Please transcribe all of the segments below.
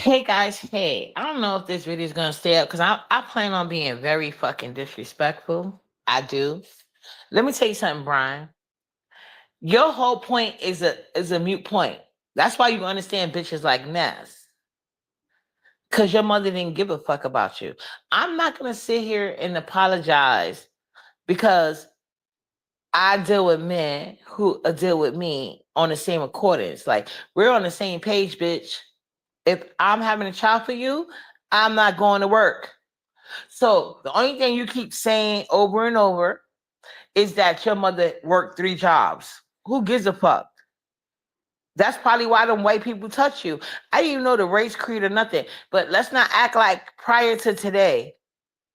Hey guys, hey. I don't know if this video is gonna stay up because I plan on being very fucking disrespectful. I do. Let me tell you something, Brian. Your whole point is a mute point. That's why you understand bitches like Ness. Cause your mother didn't give a fuck about you. I'm not gonna sit here and apologize because I deal with men who deal with me on the same accordance. Like we're on the same page, bitch. If I'm having a child for you, I'm not going to work. So the only thing you keep saying over and over is that your mother worked 3 jobs. Who gives a fuck? That's probably why them white people touch you. I didn't even know the race, creed, or nothing. But let's not act like prior to today,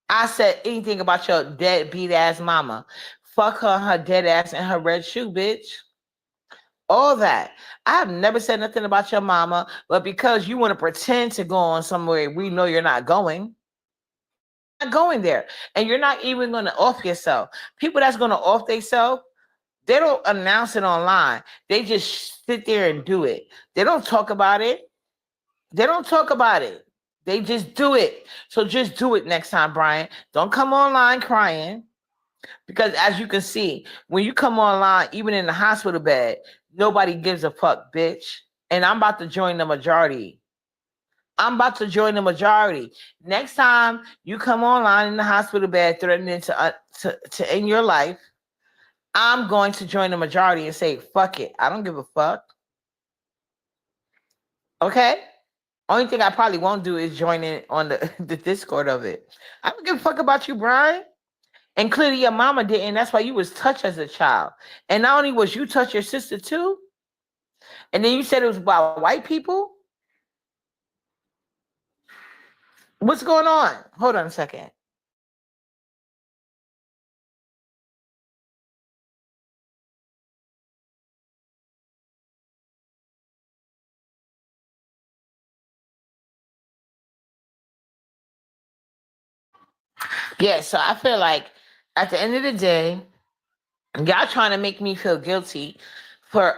I said anything about your dead beat ass mama. Fuck her dead ass and her red shoe, bitch. All that. I have never said nothing about your mama, but because you want to pretend to go on somewhere we know you're not going, not going there. And you're not even going to off yourself. People that's going to off themselves, they don't announce it online. They just sit there and do it. They don't talk about it. They don't talk about it. They just do it. So just do it next time, Brian. Don't come online crying. Because as you can see, when you come online, even in the hospital bed, nobody gives a fuck, bitch. And I'm about to join the majority. I'm about to join the majority. Next time you come online in the hospital bed threatening to end your life, I'm going to join the majority and say, fuck it. I don't give a fuck. Okay? Only thing I probably won't do is join in on the Discord of it. I don't give a fuck about you, Brian. And clearly your mama didn't. That's why you was touched as a child. And not only was you touched your sister too, and then you said it was about white people. What's going on? Hold on a second. Yeah, so I feel like at the end of the day, y'all trying to make me feel guilty for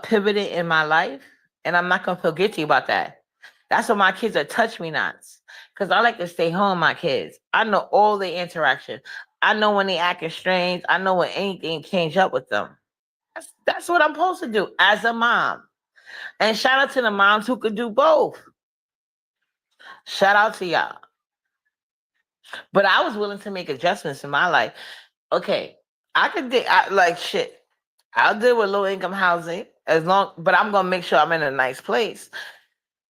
pivoting in my life, and I'm not gonna feel guilty about that. That's why my kids are touch me nots. Cause I like to stay home, my kids. I know all the interaction. I know when they acting strange. I know when anything change up with them. That's what I'm supposed to do as a mom. And shout out to the moms who could do both. Shout out to y'all. But I was willing to make adjustments in my life. Okay, I could like shit. I'll deal with low income housing as long, but I'm gonna make sure I'm in a nice place,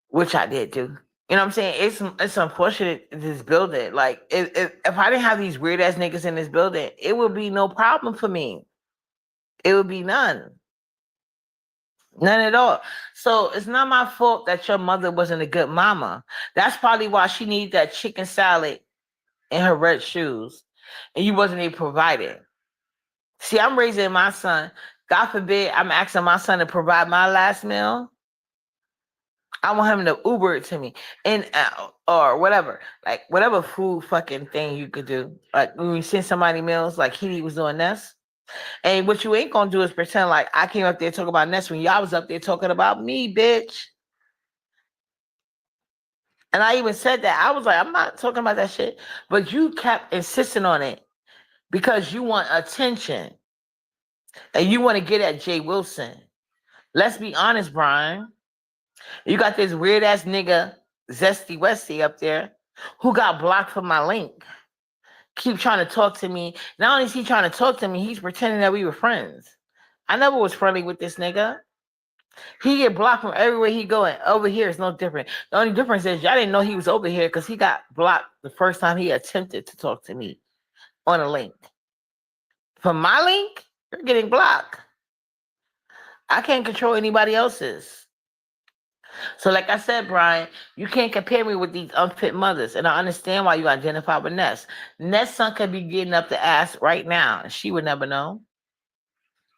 which I did do. You know what I'm saying? It's unfortunate this building. Like if I didn't have these weird ass niggas in this building, it would be no problem for me. It would be none. None at all. So it's not my fault that your mother wasn't a good mama. That's probably why she needed that chicken salad and her red shoes, and you wasn't even provided. See, I'm raising my son. God forbid I'm asking my son to provide my last meal. I want him to Uber it to me, and or whatever, like whatever food fucking thing you could do. Like when you send somebody meals, like he was doing this. And what you ain't gonna do is pretend like I came up there talking about Ness when y'all was up there talking about me, bitch. And I even said that. I was like, I'm not talking about that shit. But you kept insisting on it because you want attention. And you want to get at Jay Wilson. Let's be honest, Brian. You got this weird ass nigga, Zesty Westy, up there who got blocked from my link. Keep trying to talk to me. Not only is he trying to talk to me, he's pretending that we were friends. I never was friendly with this nigga. He get blocked from everywhere he going. Over here is no different. The only difference is y'all didn't know he was over here because he got blocked the first time he attempted to talk to me on a link. From my link, you're getting blocked. I can't control anybody else's. So like I said, Brian, you can't compare me with these unfit mothers. And I understand why you identify with Ness. Ness' son could be getting up the ass right now, and she would never know.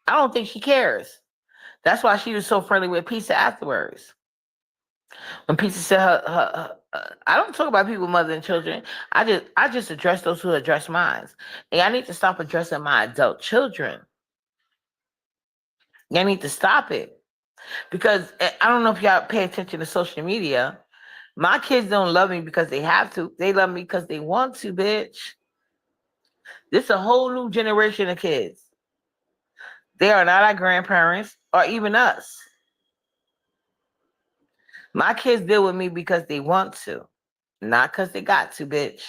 I don't think she cares. That's why she was so friendly with Pizza afterwards. When Pizza said I don't talk about people, mother and children. I just address those who address mine. And I need to stop addressing my adult children. I need to stop it. Because I don't know if y'all pay attention to social media, My kids don't love me because they have to. They love me because they want to, bitch. This is a whole new generation of kids. They are not our grandparents or even us. My kids deal with me because they want to, not because they got to, bitch.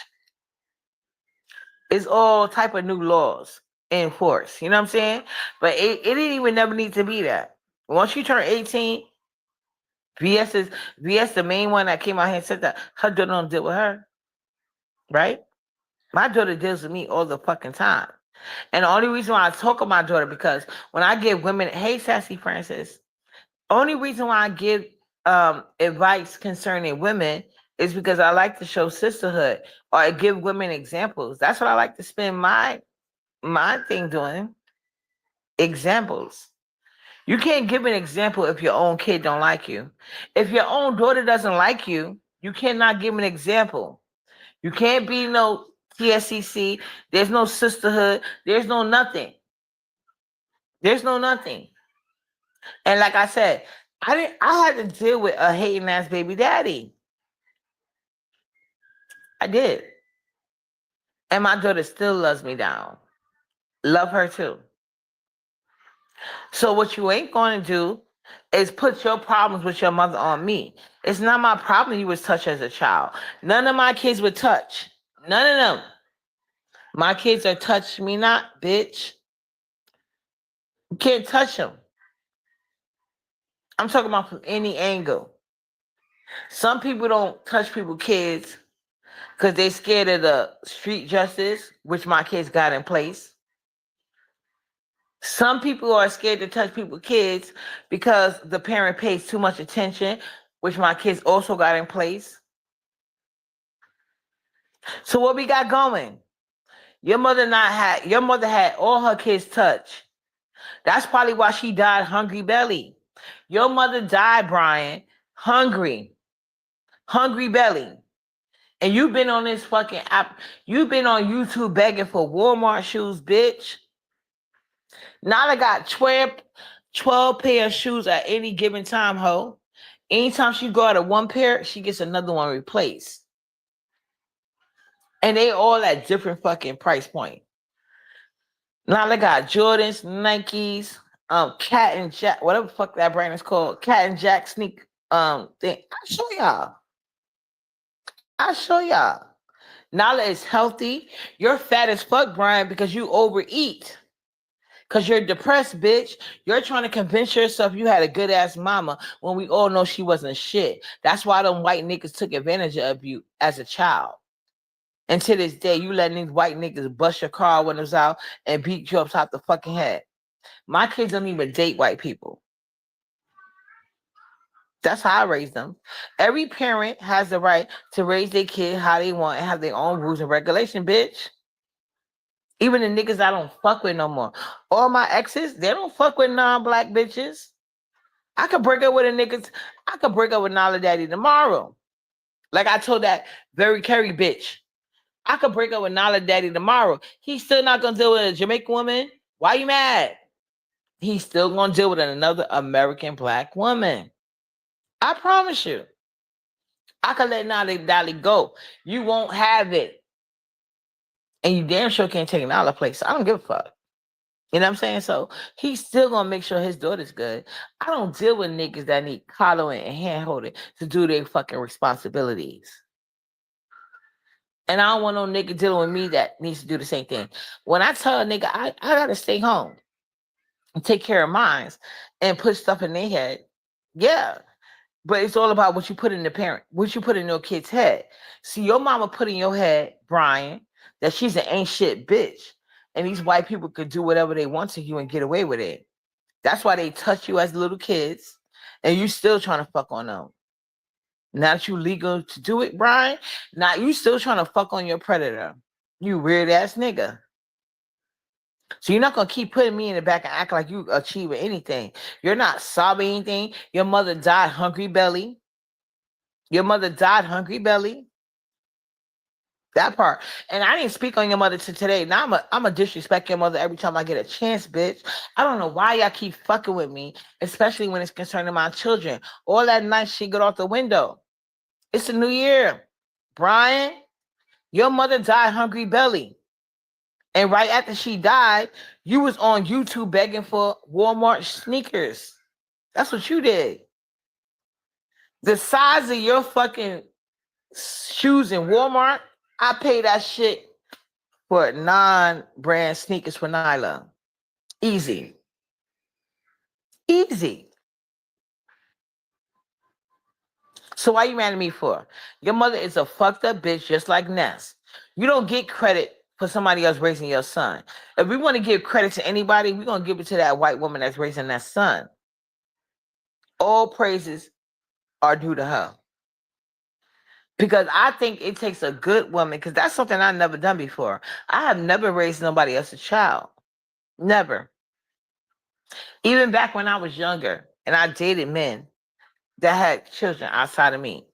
It's all type of new laws in force. You know what I'm saying? But it didn't even never need to be that. Once you turn 18, VS is VS the main one that came out here and said that her daughter don't deal with her, right? My daughter deals with me all the fucking time. And the only reason why I talk about my daughter because when I give women, hey Sassy Francis, only reason why I give advice concerning women is because I like to show sisterhood or I give women examples. That's what I like to spend my thing doing. Examples. You can't give an example if your own kid don't like you. If your own daughter doesn't like you, you cannot give an example. You can't be no TSCC. There's no sisterhood. There's no nothing. There's no nothing. And like I said, I had to deal with a hating ass baby daddy. I did. And my daughter still loves me down. Love her too. So what you ain't gonna do is put your problems with your mother on me. It's not my problem you was touched as a child. None of my kids would touch. None of them. My kids are touch me not, bitch. You can't touch them. I'm talking about from any angle. Some people don't touch people's kids because they scared of the street justice, which my kids got in place. Some people are scared to touch people's kids because the parent pays too much attention, which my kids also got in place. So what we got going? Your mother had all her kids touch. That's probably why she died hungry belly. Your mother died, Brian, hungry. Hungry belly. And you've been on this fucking app. You've been on YouTube begging for Walmart shoes, bitch. Now I got 12 pair of shoes at any given time, ho. Anytime she go out of one pair, she gets another one replaced. And they all at different fucking price point. Now they got Jordans, Nikes, Cat and Jack, whatever the fuck that brand is called, Cat and Jack sneak thing. I'll show y'all. I'll show y'all. Nala is healthy. You're fat as fuck, Brian, because you overeat. Because you're depressed, bitch. You're trying to convince yourself you had a good ass mama when we all know she wasn't shit. That's why them white niggas took advantage of you as a child. And to this day, you letting these white niggas bust your car windows out and beat you upside the fucking head. My kids don't even date white people. That's how I raised them. Every parent has the right to raise their kid how they want and have their own rules and regulation, bitch. Even the niggas I don't fuck with no more. All my exes, they don't fuck with non-black bitches. I could break up with a nigga. I could break up with Nala Daddy tomorrow. Like I told that very Kerry bitch. I could break up with Nala Daddy tomorrow. He's still not gonna deal with a Jamaican woman. Why you mad? He's still gonna deal with another American black woman. I promise you. I could let Nala Daddy go. You won't have it. And you damn sure can't take Nala place. I don't give a fuck. You know what I'm saying? So he's still gonna make sure his daughter's good. I don't deal with niggas that need coddling and hand holding to do their fucking responsibilities. And I don't want no nigga dealing with me that needs to do the same thing. When I tell a nigga I gotta stay home and take care of mine and put stuff in their head, yeah. But it's all about what you put in the parent, what you put in your kid's head. See, your mama put in your head, Brian, that she's an ain't shit bitch. And these white people could do whatever they want to you and get away with it. That's why they touch you as little kids, and you still trying to fuck on them. Now that you legal to do it, Brian, now you still trying to fuck on your predator. You weird ass nigga. So you're not gonna keep putting me in the back and act like you achieving anything. You're not sobbing anything. Your mother died hungry belly. Your mother died hungry belly. That part. And I didn't speak on your mother to today. Now I'm a disrespect your mother every time I get a chance, bitch. I don't know why y'all keep fucking with me, especially when it's concerning my children. All that nice shit got off the window. It's a new year. Brian, your mother died hungry belly. And right after she died, you was on YouTube begging for Walmart sneakers. That's what you did. The size of your fucking shoes in Walmart, I pay that shit for non-brand sneakers for Nyla. Easy. Easy. So why you mad at me for? Your mother is a fucked up bitch just like Ness. You don't get credit for somebody else raising your son. If we want to give credit to anybody, we're going to give it to that white woman that's raising that son. All praises are due to her. Because I think it takes a good woman, because that's something I've never done before. I have never raised nobody else's child. Never. Even back when I was younger and I dated men that had children outside of me.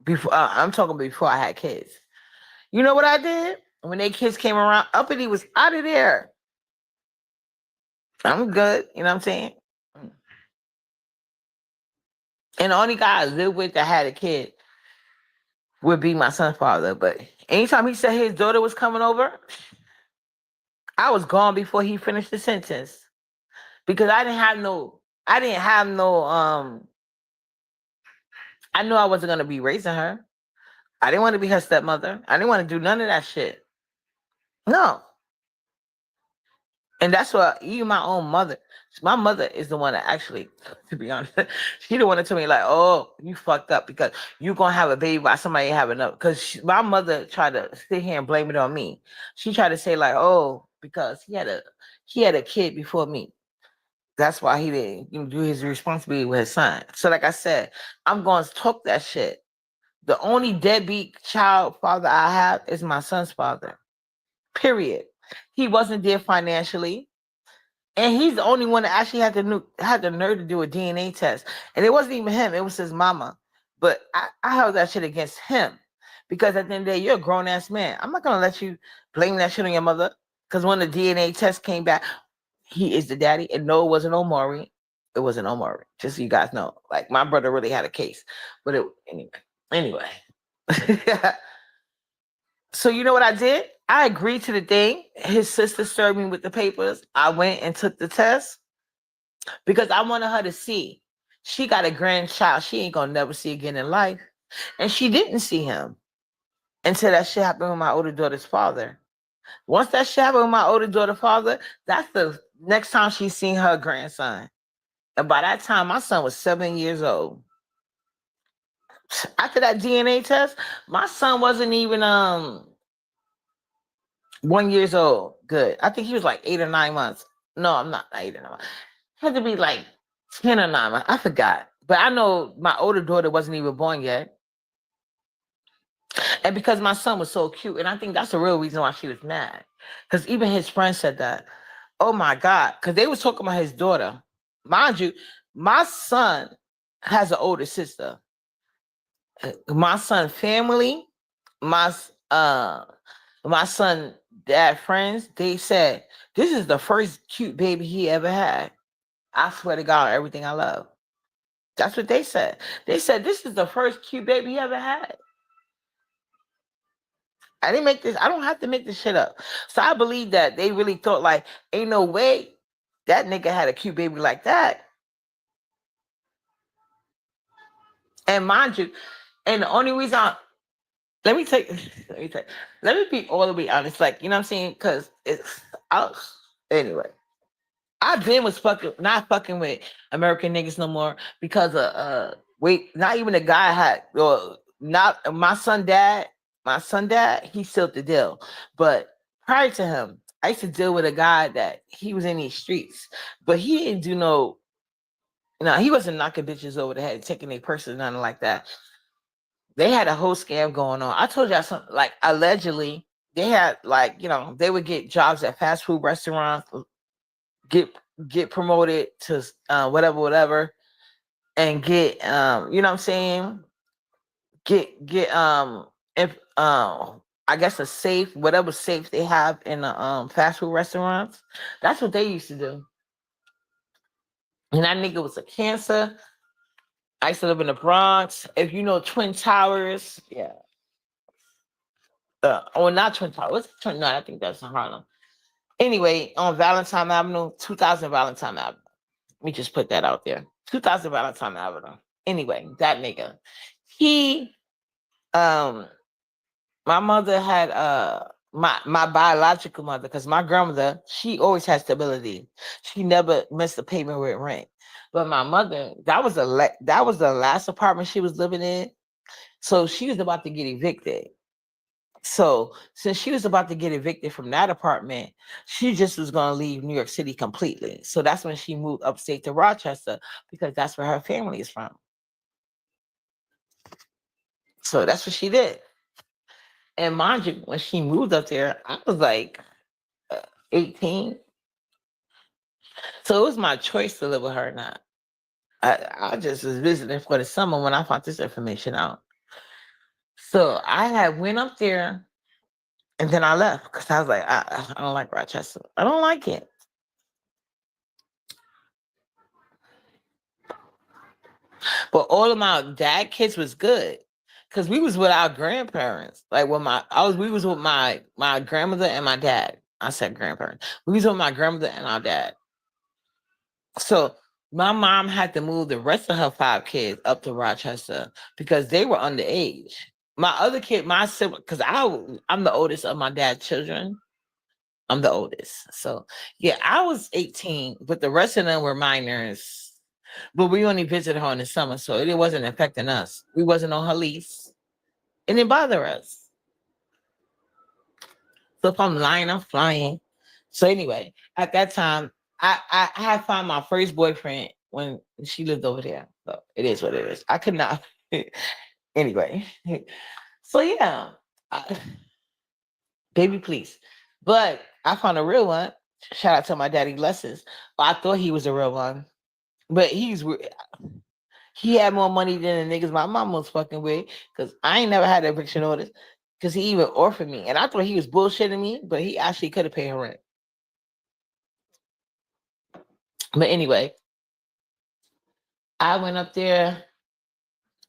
Before I'm talking before I had kids. You know what I did? When their kids came around, uppity was out of there. I'm good. You know what I'm saying? And the only guy I lived with that had a kid would be my son's father. But anytime he said his daughter was coming over, I was gone before he finished the sentence. Because I didn't have no I knew I wasn't gonna be raising her. I didn't want to be her stepmother. I didn't want to do none of that shit. No. And that's what even my own mother, my mother is the one that actually, to be honest, she the one that told me like, oh, you fucked up because you gonna have a baby by somebody ain't having enough. Because my mother tried to sit here and blame it on me. She tried to say like, oh, because he had a kid before me. That's why he didn't do his responsibility with his son. So like I said, I'm going to talk that shit. The only deadbeat child father I have is my son's father. Period. He wasn't there financially. And he's the only one that actually had the nerve to do a DNA test. And it wasn't even him, it was his mama. But I held that shit against him. Because at the end of the day, you're a grown ass man. I'm not gonna let you blame that shit on your mother. Because when the DNA test came back, he is the daddy. And no, it wasn't Omari. It wasn't Omari. Just so you guys know. Like my brother really had a case. But anyway. So you know what I did? I agreed to the thing. His sister served me with the papers. I went and took the test because I wanted her to see. She got a grandchild she ain't gonna never see again in life. And she didn't see him until that shit happened with my older daughter's father. Once that shit happened with my older daughter's father, that's the next time she's seen her grandson. And by that time, my son was 7 years old. After that DNA test, my son wasn't even 1 years old. Good. I think he was like 8 or 9 months. No, I'm not 8 or 9 months. It had to be like 10 or 9 months. I forgot. But I know my older daughter wasn't even born yet. And because my son was so cute, and I think that's the real reason why she was mad. Because even his friend said that. Oh my God. Because they was talking about his daughter. Mind you, my son has an older sister. My son family, my uh my son dad friends, they said this is the first cute baby he ever had. I swear to God, everything I love. That's what they said. They said this is the first cute baby he ever had. I didn't make this. I don't have to make this shit up. So I believe that they really thought like, ain't no way that nigga had a cute baby like that. And mind you, and the only reason let me take let me be all the way honest, like you know what I'm saying? Cause it's anyway. I've been was not fucking with American niggas no more because of wait, not even the guy I had or not my son dad, he sealed the deal. But prior to him, I used to deal with a guy that he was in these streets, but he didn't do he wasn't knocking bitches over the head, taking their purses, nothing like that. They had a whole scam going on. I told y'all something like allegedly they had like, they would get jobs at fast food restaurants, get get promoted to whatever, and get you know what I'm saying, get if I guess a safe, whatever safe they have in the fast food restaurants. That's what they used to do. And that nigga was a cancer. I used to live in the Bronx. If you know Twin Towers, yeah. Oh, not Twin Towers. What's Twin? No, I think that's in Harlem. Anyway, on Valentine Avenue, 2000 Valentine Avenue. Let me just put that out there. 2000 Valentine Avenue. Anyway, that nigga. He, um, my mother had my biological mother, because my grandmother, she always had stability. She never missed a payment with rent. But my mother, that was the last apartment she was living in. So she was about to get evicted. So since she was about to get evicted from that apartment, she just was going to leave New York City completely. So that's when she moved upstate to Rochester, because that's where her family is from. So that's what she did. And mind you, when she moved up there, I was like 18. So it was my choice to live with her or not. I just was visiting for the summer when I found this information out. So I had went up there and then I left because I was like, I don't like Rochester. I don't like it. But all of my dad kids was good. Cause we was with our grandparents. Like when we was with my grandmother and my dad. I said grandparents. We was with my grandmother and our dad. So my mom had to move the rest of her 5 kids up to Rochester because they were underage. My other kid, my sibling, because I'm the oldest of my dad's children. I'm the oldest. So yeah, I was 18, but the rest of them were minors. But we only visited her in the summer, so it wasn't affecting us. We wasn't on her lease. It didn't bother us. So if I'm lying, I'm flying. So anyway, at that time, I had found my first boyfriend when she lived over there. So it is what it is. I could not. Anyway, so yeah, I, baby, please. But I found a real one. Shout out to my daddy Lessons. I thought he was a real one, but he had more money than the niggas my mom was fucking with. Cause I ain't never had eviction orders. Cause he even offered me, and I thought he was bullshitting me, but he actually could have paid her rent. But anyway, I went up there.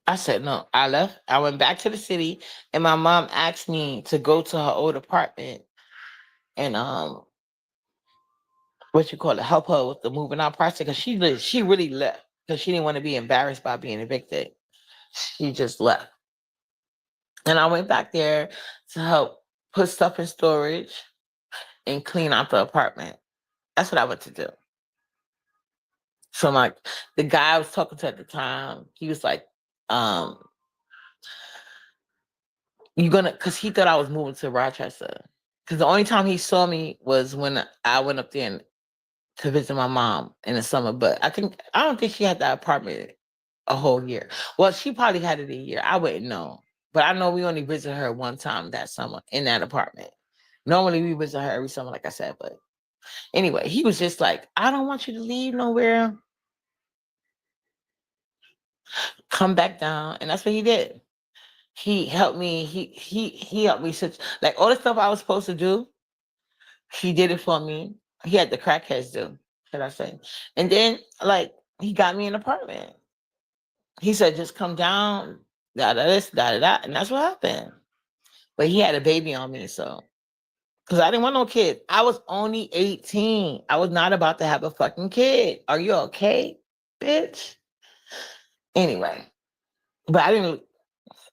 I said no. I left. I went back to the city, and my mom asked me to go to her old apartment and what you call it, help her with the moving out process because she really left because she didn't want to be embarrassed by being evicted. She just left, and I went back there to help put stuff in storage and clean out the apartment. That's what I went to do. So the guy I was talking to at the time, he was like, um, you gonna because he thought I was moving to Rochester. Because the only time he saw me was when I went up there to visit my mom in the summer. But I don't think she had that apartment a whole year. Well, she probably had it a year. I wouldn't know. But I know we only visited her one time that summer in that apartment. Normally we visit her every summer, like I said. But anyway, he was just like, I don't want you to leave nowhere. Come back down. And that's what he did. He helped me. He helped me such like all the stuff I was supposed to do. He did it for me. He had the crackheads do, should I say. And then like he got me an apartment. He said, just come down, da da this, da da da. And that's what happened. But he had a baby on me, so because I didn't want no kid. I was only 18. I was not about to have a fucking kid. Are you okay, bitch? Anyway, but I didn't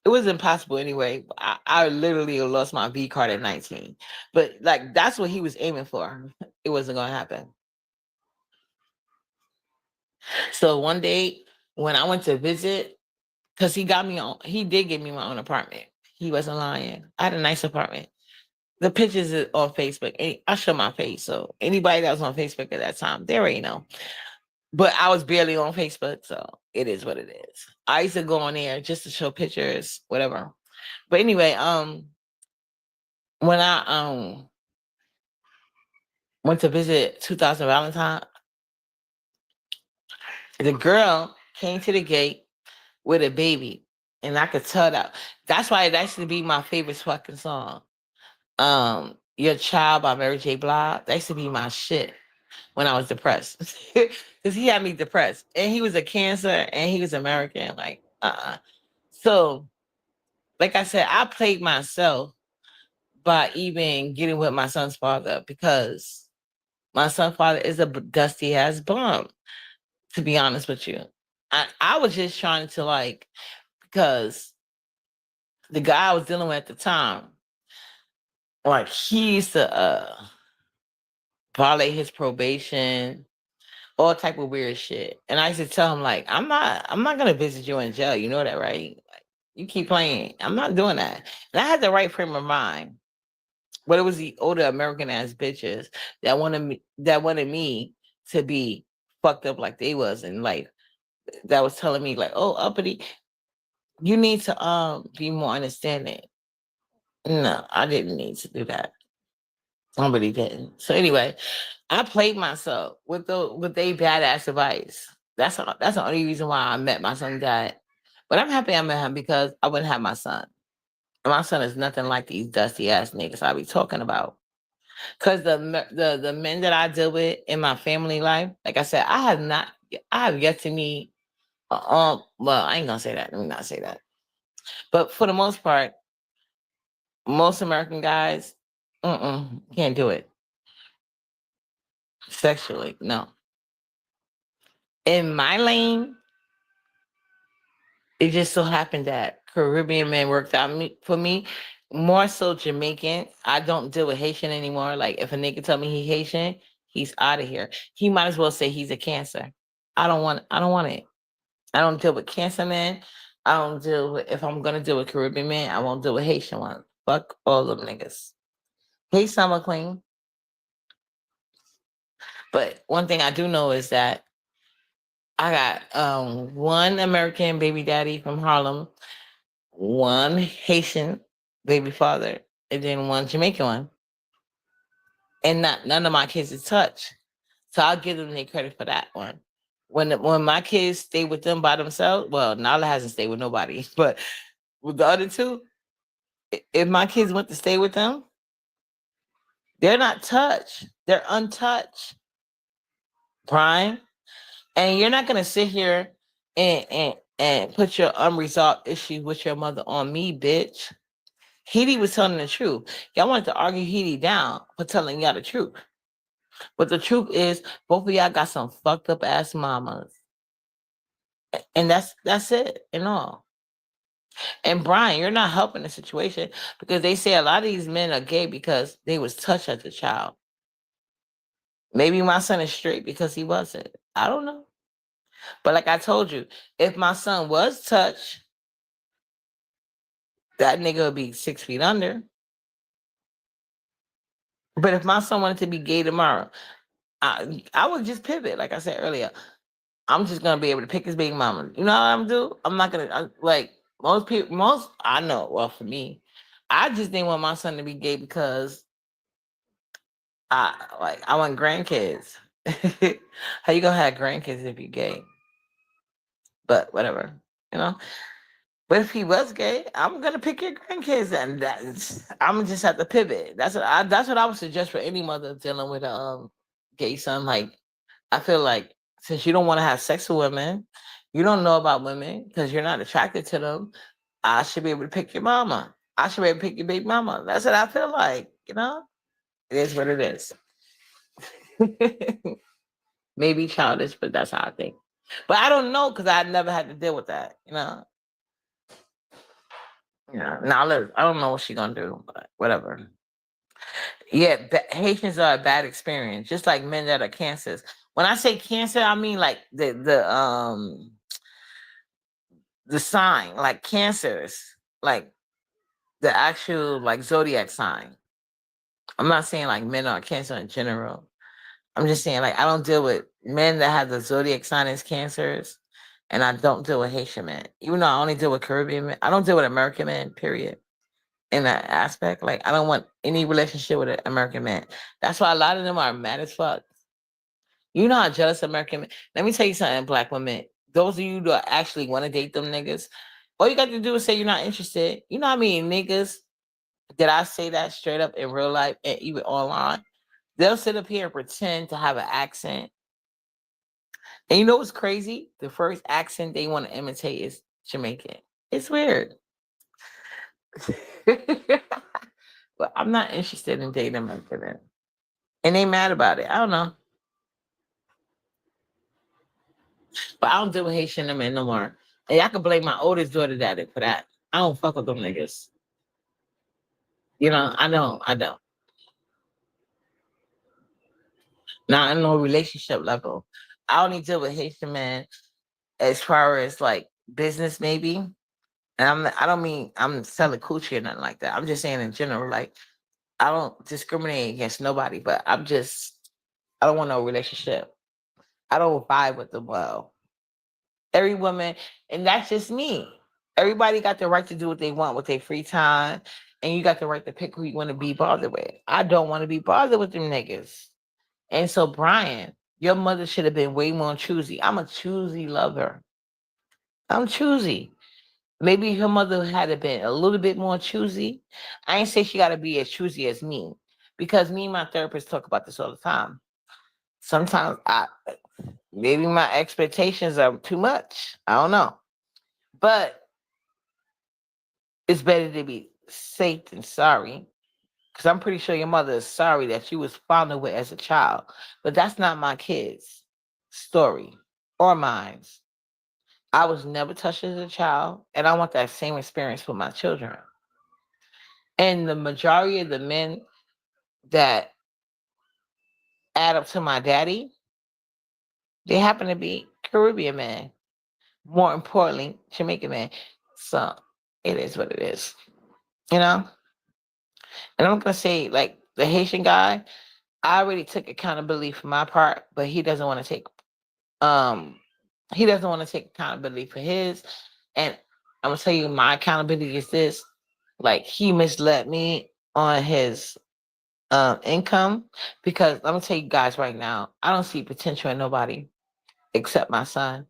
it was impossible anyway. I literally lost my V card at 19. But like that's what he was aiming for. It wasn't gonna happen. So one day when I went to visit, because he did give me my own apartment. He wasn't lying. I had a nice apartment. The pictures are on Facebook. I show my face. So anybody that was on Facebook at that time, they already know. But I was barely on Facebook, so it is what it is. I used to go on there just to show pictures, whatever. But anyway, when I went to visit 2000 Valentine, the girl came to the gate with a baby, and I could tell that's why it actually be my favorite fucking song. Your Child by Mary J. Blige. That used to be my shit. when I was depressed. Because he had me depressed. And he was a Cancer and he was American. Like, So, like I said, I played myself by even getting with my son's father because my son's father is a dusty ass bum, to be honest with you. I was just trying to like, because the guy I was dealing with at the time, like he used to violate his probation, all type of weird shit. And I used to tell him like, I'm not gonna visit you in jail. You know that, right? Like, you keep playing. I'm not doing that. And I had the right frame of mind. But it was the older American ass bitches that wanted me to be fucked up like they was, and like that was telling me like, oh, uppity, you need to be more understanding. No, I didn't need to do that. Somebody didn't. So anyway, I played myself with they badass advice. That's the only reason why I met my son's dad. But I'm happy I met him because I wouldn't have my son. And my son is nothing like these dusty ass niggas I be talking about. Cause the men that I deal with in my family life, like I said, I have yet to meet. Well, I ain't gonna say that. Let me not say that. But for the most part, most American guys, can't do it sexually. No, in my lane, it just so happened that Caribbean men worked out for me. More so Jamaican. I don't deal with Haitian anymore. Like if a nigga tell me he Haitian, he's out of here. He might as well say he's a Cancer. I don't want it. I don't deal with Cancer men. I don't deal with, if I'm gonna deal with Caribbean men, I won't deal with Haitian ones. Fuck all them niggas. Hey, Summer Queen. But one thing I do know is that I got one American baby daddy from Harlem, one Haitian baby father, and then one Jamaican one. And not none of my kids is touched. So I'll give them their credit for that one. When my kids stay with them by themselves, well, Nala hasn't stayed with nobody, but with the other two, if my kids went to stay with them, they're not touched. They're untouched. Prime. And you're not gonna sit here and put your unresolved issues with your mother on me, bitch. Heidi was telling the truth. Y'all wanted to argue Heidi down for telling y'all the truth. But the truth is both of y'all got some fucked up ass mamas. And that's it and all. And Brian, you're not helping the situation because they say a lot of these men are gay because they was touched as a child. Maybe my son is straight because he wasn't. I don't know. But like I told you, if my son was touched, that nigga would be 6 feet under. But if my son wanted to be gay tomorrow, I would just pivot. Like I said earlier, I'm just gonna be able to pick his baby mama. You know what I'm gonna do? I'm not gonna like most people. Most I know. Well, for me, I just didn't want my son to be gay because I want grandkids. How you gonna have grandkids if you're gay? But whatever, you know. But if he was gay, I'm gonna pick your grandkids, and I'm gonna just have to pivot. That's what I would suggest for any mother dealing with a gay son. Like I feel like since you don't want to have sex with women, you don't know about women because you're not attracted to them. I should be able to pick your mama. I should be able to pick your baby mama. That's what I feel like. You know, it is what it is. Maybe childish, but that's how I think. But I don't know because I never had to deal with that. You know. Yeah. Now look, I don't know what she gonna do, but whatever. Yeah, Haitians are a bad experience, just like men that are cancers. When I say cancer, I mean like the sign, like cancers, like the actual like zodiac sign. I'm not saying like men are cancer in general. I'm just saying like I don't deal with men that have the zodiac sign as cancers, and I don't deal with Haitian men. Even though I only deal with Caribbean men, I don't deal with American men. Period. In that aspect, like I don't want any relationship with an American man. That's why a lot of them are mad as fuck. You know how jealous American men. Let me tell you something, black women. Those of you that actually want to date them niggas, all you got to do is say you're not interested. You know how I mean niggas, did I say that straight up in real life and even online? They'll sit up here and pretend to have an accent. And you know what's crazy? The first accent they want to imitate is Jamaican. It's weird. But I'm not interested in dating American. And they mad about it. I don't know. But I don't deal with Haitian men no more. And I can blame my oldest daughter daddy for that. I don't fuck with them niggas. You know, I don't. I don't. Not in no relationship level. I only deal with Haitian men as far as like business, maybe. And I don't mean I'm selling coochie or nothing like that. I'm just saying in general, like I don't discriminate against nobody, but I don't want no relationship. I don't vibe with them well. Every woman, and that's just me. Everybody got the right to do what they want with their free time, and you got the right to pick who you want to be bothered with. I don't want to be bothered with them niggas. And so, Brian, your mother should have been way more choosy. I'm a choosy lover. I'm choosy. Maybe her mother had to been a little bit more choosy. I ain't say she got to be as choosy as me, because me and my therapist talk about this all the time. Sometimes maybe my expectations are too much. I don't know, but it's better to be safe than sorry. Because I'm pretty sure your mother is sorry that she was fondled with as a child, but that's not my kid's story or mine's. I was never touched as a child, and I want that same experience for my children. And the majority of the men that add up to my daddy, they happen to be Caribbean men. More importantly, Jamaican men. So it is what it is, you know? And I'm gonna say, like the Haitian guy, I already took accountability for my part, but um he doesn't want to take accountability for his. And I'm gonna tell you my accountability is this. Like he misled me on his income, because let me tell you guys right now, I don't see potential in nobody except my son.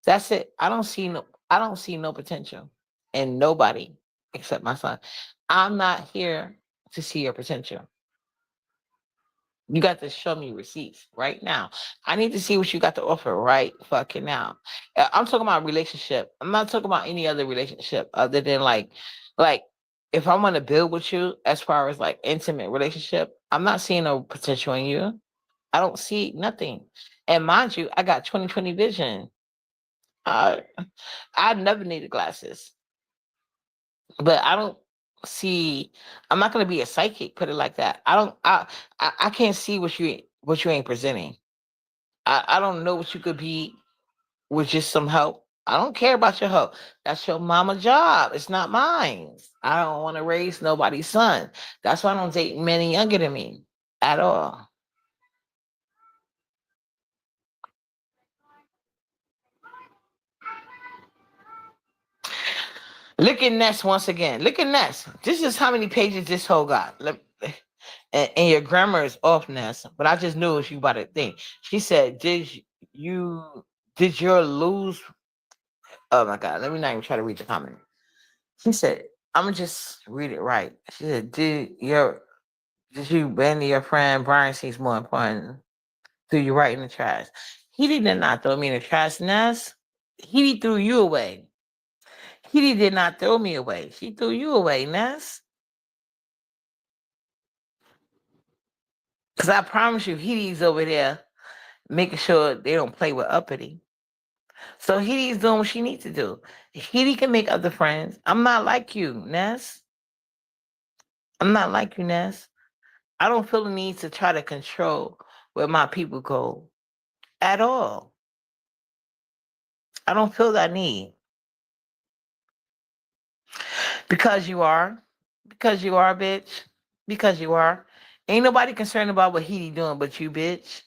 That's it. I don't see no potential in nobody except my son. I'm not here to see your potential. You got to show me receipts right now. I need to see what you got to offer right fucking now. I'm talking about relationship. I'm not talking about any other relationship other than like if I want to build with you as far as like intimate relationship, I'm not seeing no potential in you. I don't see nothing. And mind you, I got 20/20 vision. Uh, I never needed glasses, but I don't see. I'm not gonna be a psychic. Put it like that. I don't. I can't see what you ain't presenting. I don't know what you could be with just some help. I don't care about your help. That's your mama job. It's not mine. I don't want to raise nobody's son. That's why I don't date men younger than me at all. Look at Ness once again. Look at Ness. This is how many pages this whole got. And your grammar is off, Ness. But I just knew it was you about to think. She said, you did your lose? Oh my God. Let me not even try to read the comment. She said, I'm gonna just read it right. She said, did you abandon your friend? Brian seems more important. Threw you right in the trash. He did not throw me in the trash, Ness. He threw you away. He did not throw me away. She threw you away, Ness. Because I promise you, He's over there making sure they don't play with uppity. So He's doing what she needs to do. He can make other friends. I'm not like you, Ness. I'm not like you, Ness. I don't feel the need to try to control where my people go at all. I don't feel that need. Because you are. Because you are, bitch. Because you are. Ain't nobody concerned about what he doing but you, bitch.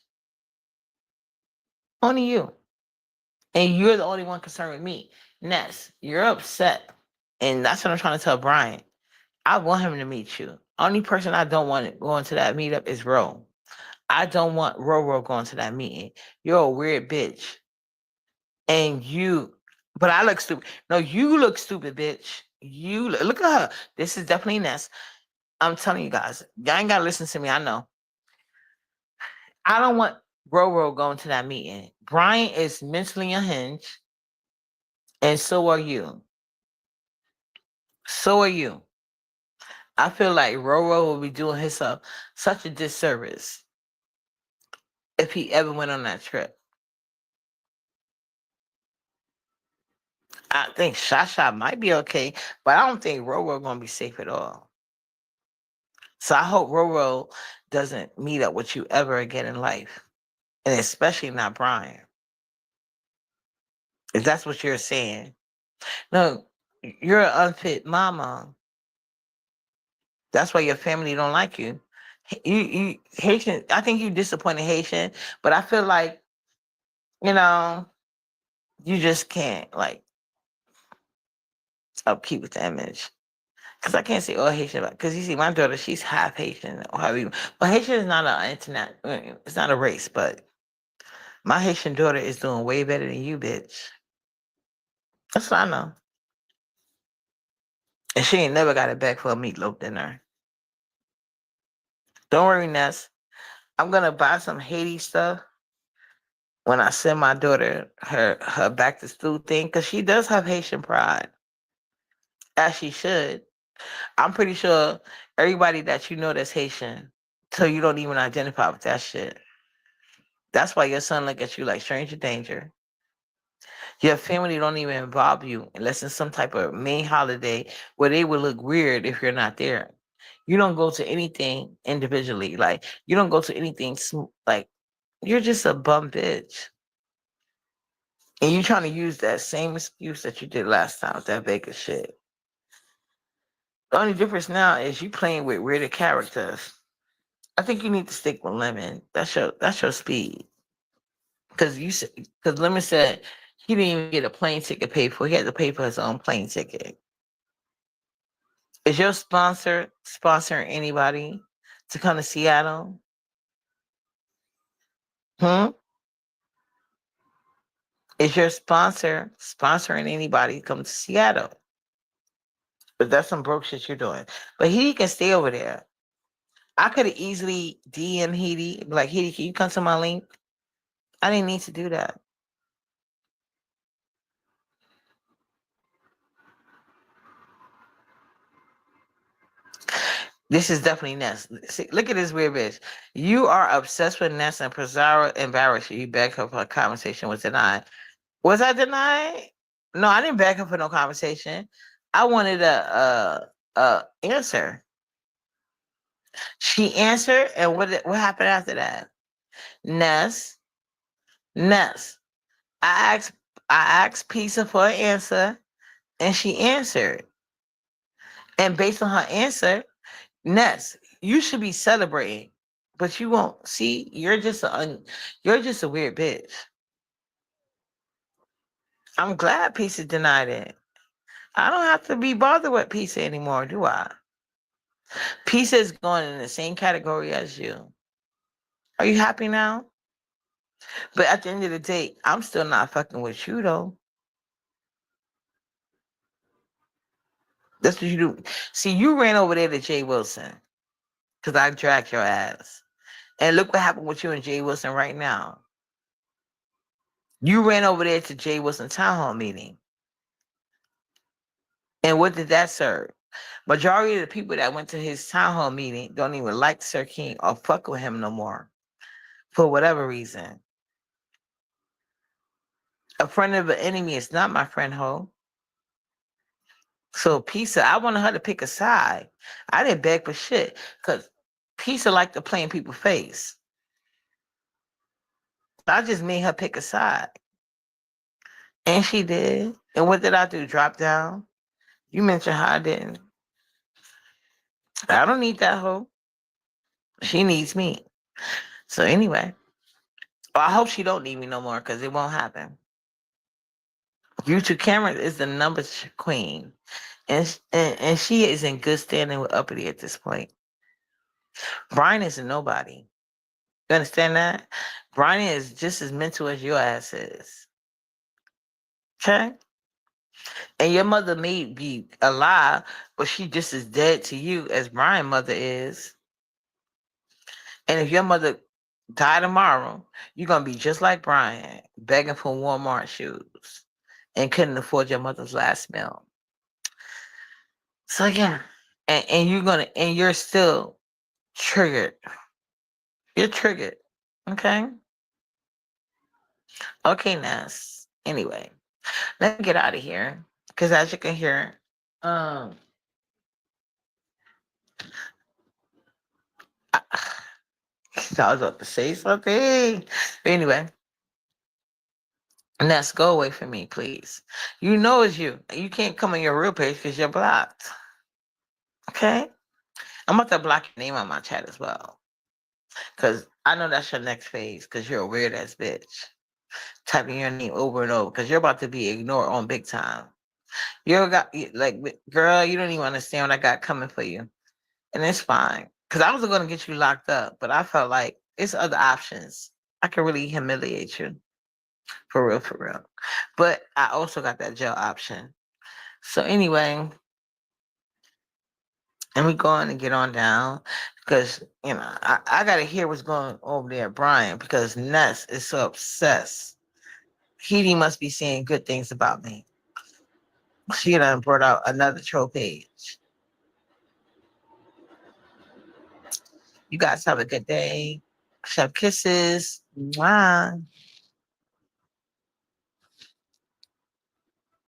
Only you. And you're the only one concerned with me. Ness, you're upset. And that's what I'm trying to tell Brian. I want him to meet you. Only person I don't want going to that meetup is Ro. I don't want Ro going to that meeting. You're a weird bitch. And but I look stupid. No, you look stupid, bitch. Look at her. This is definitely Ness. I'm telling you guys, y'all ain't gotta listen to me. I know. I don't want Roro going to that meeting. Brian is mentally unhinged, and so are you. So are you. I feel like Roro will be doing himself such a disservice if he ever went on that trip. I think Shasha might be okay, but I don't think Roro gonna be safe at all. So I hope Roro doesn't meet up with you ever again in life, and especially not Brian. If that's what you're saying, no, you're an unfit mama. That's why your family don't like you. You Haitian. I think you disappointed Haitian, but I feel like you know you just can't like upkeep with the image. Because I can't say all Haitian, because you see, my daughter, she's half Haitian, or however. Well, Haitian is not an internet, it's not a race, but my Haitian daughter is doing way better than you, bitch. That's what I know. And she ain't never got it back for a meatloaf dinner. Don't worry, Ness. I'm gonna buy some Haiti stuff when I send my daughter her back to school thing, because she does have Haitian pride, as she should. I'm pretty sure everybody that you know that's Haitian, so you don't even identify with that shit. That's why your son look at you like stranger danger. Your family don't even involve you unless it's some type of main holiday where they would look weird if you're not there. You don't go to anything individually. Like you don't go to anything like you're just a bum bitch. And you trying to use that same excuse that you did last time with that Vegas shit. The only difference now is you playing with weirder characters. I think you need to stick with Lemon. That's your speed. Because Lemon said he didn't even get a plane ticket paid for. He had to pay for his own plane ticket. Is your sponsor sponsoring anybody to come to Seattle? Hmm? Is your sponsor sponsoring anybody to come to Seattle? But that's some broke shit you're doing. But he can stay over there. I could have easily DM Heidi, like, Heidi, can you come to my link? I didn't need to do that. This is definitely Ness. See, look at this weird bitch. You are obsessed with Ness and Pizarro embarrassed you. You begged her for a conversation was denied. Was I denied? No, I didn't beg her for no conversation. I wanted a answer. She answered, and what happened after that? Ness, Ness. I asked I asked Pizza for an answer, and she answered. And based on her answer, Ness, you should be celebrating, but you won't. See, you're just a weird bitch. I'm glad Pizza denied it. I don't have to be bothered with Pizza anymore, do I? Pizza is going in the same category as you. Are you happy now? But at the end of the day, I'm still not fucking with you though. That's what you do. See, you ran over there to Jay Wilson because I dragged your ass. And look what happened with you and Jay Wilson right now. You ran over there to Jay Wilson town hall meeting. And what did that serve? Majority of the people that went to his town hall meeting don't even like Sir King or fuck with him no more for whatever reason. A friend of an enemy is not my friend, ho. So Pizza, I wanted her to pick a side. I didn't beg for shit because Pizza liked to play in people's face. I just made her pick a side. And she did. And what did I do? Drop down? You mentioned how I didn't. I don't need that hoe. She needs me. So anyway, well, I hope she don't need me no more because it won't happen. YouTube Cameron is the numbers queen. And she is in good standing with Uppity at this point. Brine is a nobody. You understand that? Brine is just as mental as your ass is. Okay? And your mother may be alive, but she just as dead to you as Brian's mother is. And if your mother Die tomorrow, you're gonna be just like Brian, begging for Walmart shoes and couldn't afford your mother's last meal. So yeah. And you're still triggered. You're triggered. Okay? Okay, Ness. Anyway, let me get out of here. Cause as you can hear, um I, I was about to say something. But anyway, Ness, go away from me, please. You know it's you. You can't come on your real page because you're blocked. Okay? I'm about to block your name on my chat as well. Cause I know that's your next phase, cause you're a weird ass bitch. Typing your name over and over, cause you're about to be ignored on big time. Like, girl, you don't even understand what I got coming for you. And it's fine. Cause I wasn't gonna get you locked up, but I felt like it's other options. I could really humiliate you. For real, for real. But I also got that jail option. So anyway, and we go on and get on down because I gotta hear what's going over there, Brian, because Ness is so obsessed. He must be saying good things about me. She done brought out another troll page. You guys have a good day. Chef kisses. Mwah.